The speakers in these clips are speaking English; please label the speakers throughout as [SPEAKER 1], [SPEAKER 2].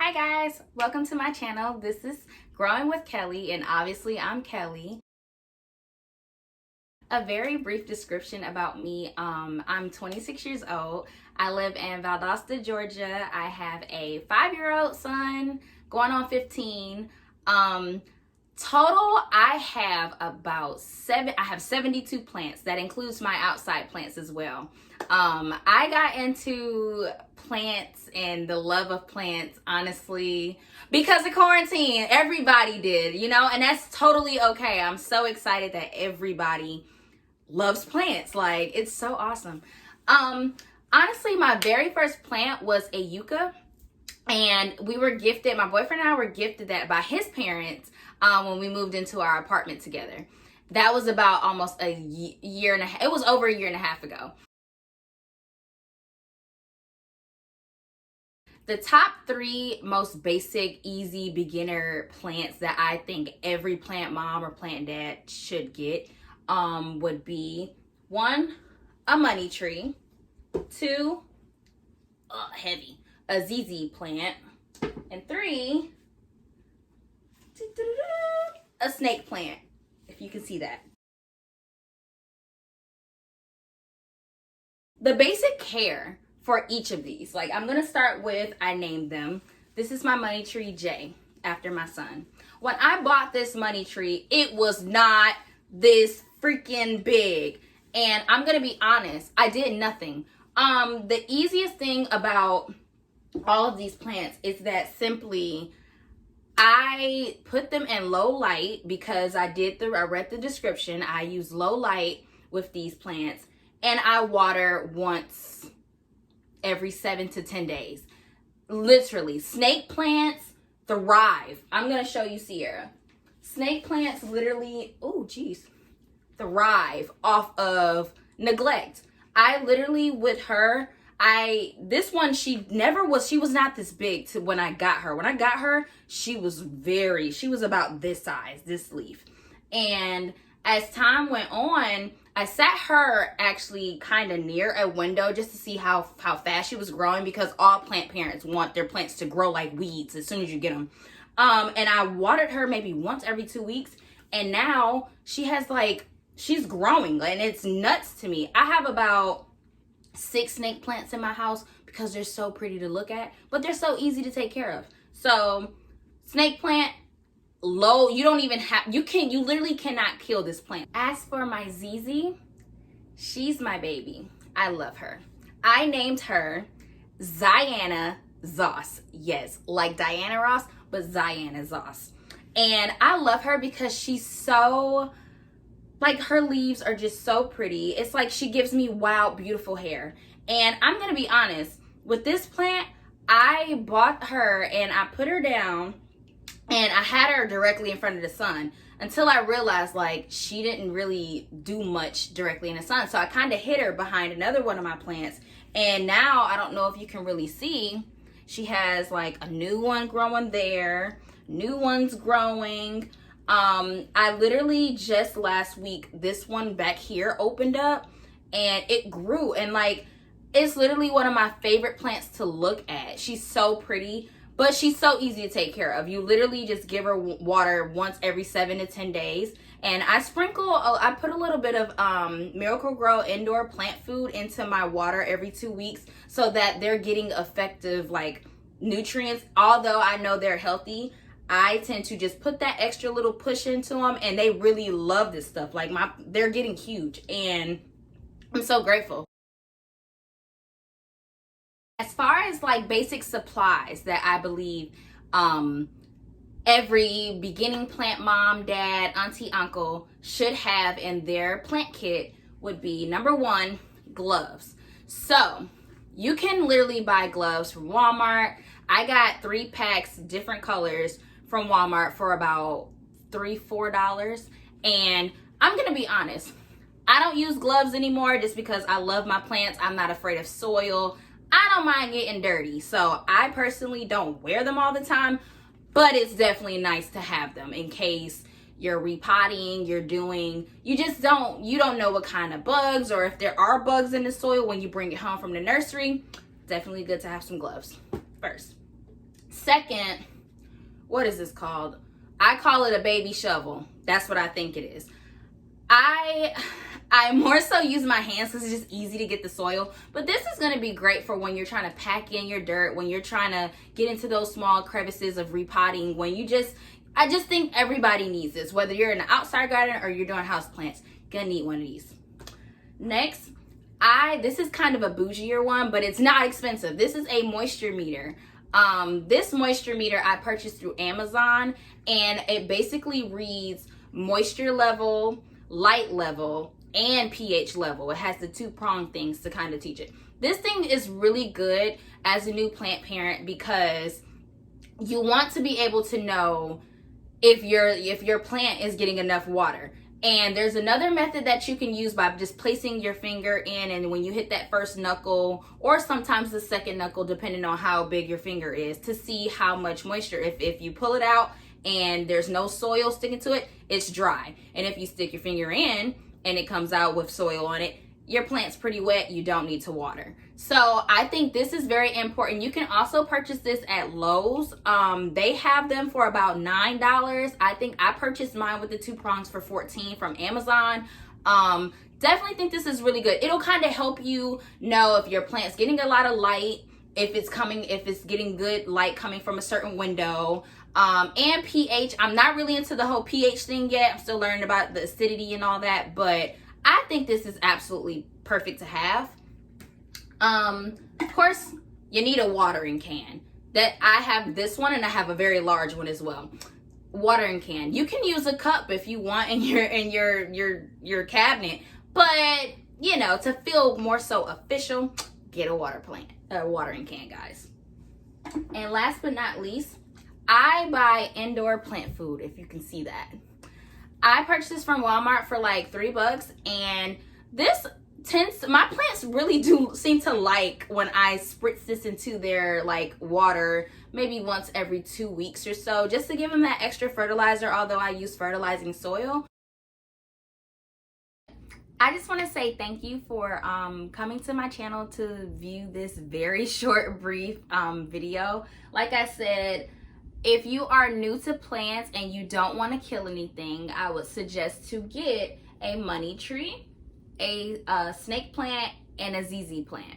[SPEAKER 1] Hi guys, welcome to my channel. This is Growing with Kelly, and obviously I'm Kelly. A very brief description about me. I'm 26 years old. I live in Valdosta, Georgia. I have a 5-year-old son going on 15. Total, I have I have 72 plants. That includes my outside plants as well. I got into plants and the love of plants, honestly, because of quarantine. Everybody did, and that's totally okay. I'm so excited that everybody loves plants. Like, it's so awesome. Honestly, my very first plant was a yucca. And we were gifted, my boyfriend and I were gifted that by his parents when we moved into our apartment together. That was about almost a year and a half. It was over a year and a half ago. The top 3 most basic, easy beginner plants that I think every plant mom or plant dad should get would be 1, a money tree, 2, heavy, a ZZ plant, and 3, a snake plant, if you can see that. The basic care for each of these, like I'm gonna start with, I named them. This is my money tree J, after my son. When I bought this money tree, it was not this freaking big. And I'm gonna be honest, I did nothing. The easiest thing about all of these plants is that simply I put them in low light because I read the description. I use low light with these plants, and I water once every 7 to 10 days. Literally, snake plants thrive. I'm gonna show you Sierra. Snake plants literally, thrive off of neglect. I literally, with her, this one, she was not this big to when I got her. When I got her, she was about this size, this leaf. And as time went on, I sat her actually kind of near a window just to see how fast she was growing, because all plant parents want their plants to grow like weeds as soon as you get them. And I watered her maybe once every 2 weeks, and now she's growing, and it's nuts to me. I have about 6 snake plants in my house because they're so pretty to look at, but they're so easy to take care of. So snake plant, low, you literally cannot kill this plant. As for my ZZ, she's my baby. I love her. I named her Ziana Zoss. Yes, like Diana Ross, but Ziana Zoss. And I love her because she's so, her leaves are just so pretty. It's like she gives me wild, beautiful hair. And I'm gonna be honest, with this plant, I bought her and I put her down and I had her directly in front of the sun until I realized she didn't really do much directly in the sun. So I kind of hid her behind another one of my plants. And now, I don't know if you can really see, she has a new one growing there, new ones growing. I literally just last week, this one back here opened up and it grew, and it's literally one of my favorite plants to look at. She's so pretty, but she's so easy to take care of. You literally just give her water once every 7 to 10 days. And I put a little bit of Miracle-Gro indoor plant food into my water every 2 weeks so that they're getting effective nutrients. Although I know they're healthy, I tend to just put that extra little push into them, and they really love this stuff. They're getting huge, and I'm so grateful. As far as basic supplies that I believe every beginning plant mom, dad, auntie, uncle should have in their plant kit would be, number 1, gloves. So you can literally buy gloves from Walmart. I got 3 packs, different colors, from Walmart for about $3-4. And I'm gonna be honest, I don't use gloves anymore just because I love my plants. I'm not afraid of soil. I don't mind getting dirty. So I personally don't wear them all the time, but it's definitely nice to have them in case you're repotting, you don't know what kind of bugs, or if there are bugs in the soil when you bring it home from the nursery. Definitely good to have some gloves first. Second, what is this called? I call it a baby shovel. That's what I think it is. I more so use my hands because it's just easy to get the soil. But this is going to be great for when you're trying to pack in your dirt, when you're trying to get into those small crevices of repotting, when I just think everybody needs this. Whether you're in an outside garden or you're doing house plants, you're going to need one of these. Next, this is kind of a bougier one, but it's not expensive. This is a moisture meter. This moisture meter I purchased through Amazon, and it basically reads moisture level, light level, and pH level. It has the 2-prong things to kind of teach it. This thing is really good as a new plant parent because you want to be able to know if your plant is getting enough water. And there's another method that you can use by just placing your finger in, and when you hit that first knuckle or sometimes the second knuckle, depending on how big your finger is, to see how much moisture. If you pull it out and there's no soil sticking to it, it's dry. And if you stick your finger in and it comes out with soil on it, your plant's pretty wet, you don't need to water. So I think this is very important. You can also purchase this at Lowe's. They have them for about $9. I think I purchased mine with the 2 prongs for $14 from Amazon. Definitely think this is really good. It'll kind of help you know if your plant's getting a lot of light, if it's getting good light coming from a certain window. And pH. I'm not really into the whole pH thing yet. I'm still learning about the acidity and all that, but I think this is absolutely perfect to have. Of course, you need a watering can. That I have this one, and I have a very large one as well. Watering can. You can use a cup if you want in your cabinet, but you know, to feel more so official, get a watering can, guys. And last but not least, I buy indoor plant food, if you can see that. I purchased this from Walmart for like $3, and my plants really do seem to like when I spritz this into their like water, maybe once every 2 weeks or so, just to give them that extra fertilizer, although I use fertilizing soil. I just want to say thank you for coming to my channel to view this very short, brief video. Like I said, if you are new to plants and you don't want to kill anything, I would suggest to get a money tree, a snake plant, and a ZZ plant.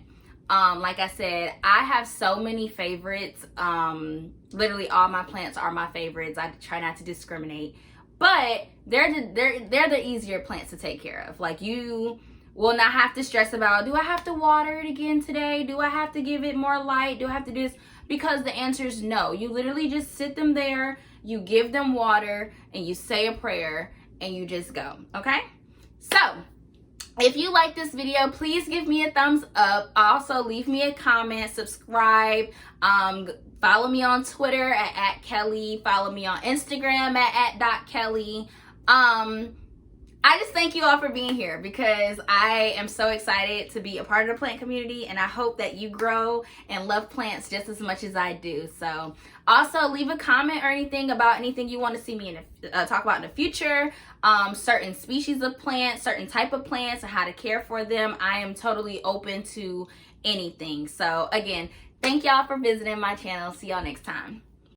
[SPEAKER 1] Like I said, I have so many favorites. Literally all my plants are my favorites. I try not to discriminate, but they're the easier plants to take care of. Like, you will not have to stress about, do I have to water it again today? Do I have to give it more light? Do I have to do this? Because the answer is no. You literally just sit them there, you give them water, and you say a prayer, and you just go, okay? So, if you like this video, please give me a thumbs up. Also, leave me a comment, subscribe, follow me on Twitter at @Kelly, follow me on Instagram at @.Kelly. I just thank you all for being here because I am so excited to be a part of the plant community, and I hope that you grow and love plants just as much as I do. So also leave a comment or anything about anything you want to see me talk about in the future, certain species of plants, certain type of plants, and how to care for them. I am totally open to anything. So again, thank y'all for visiting my channel. See y'all next time.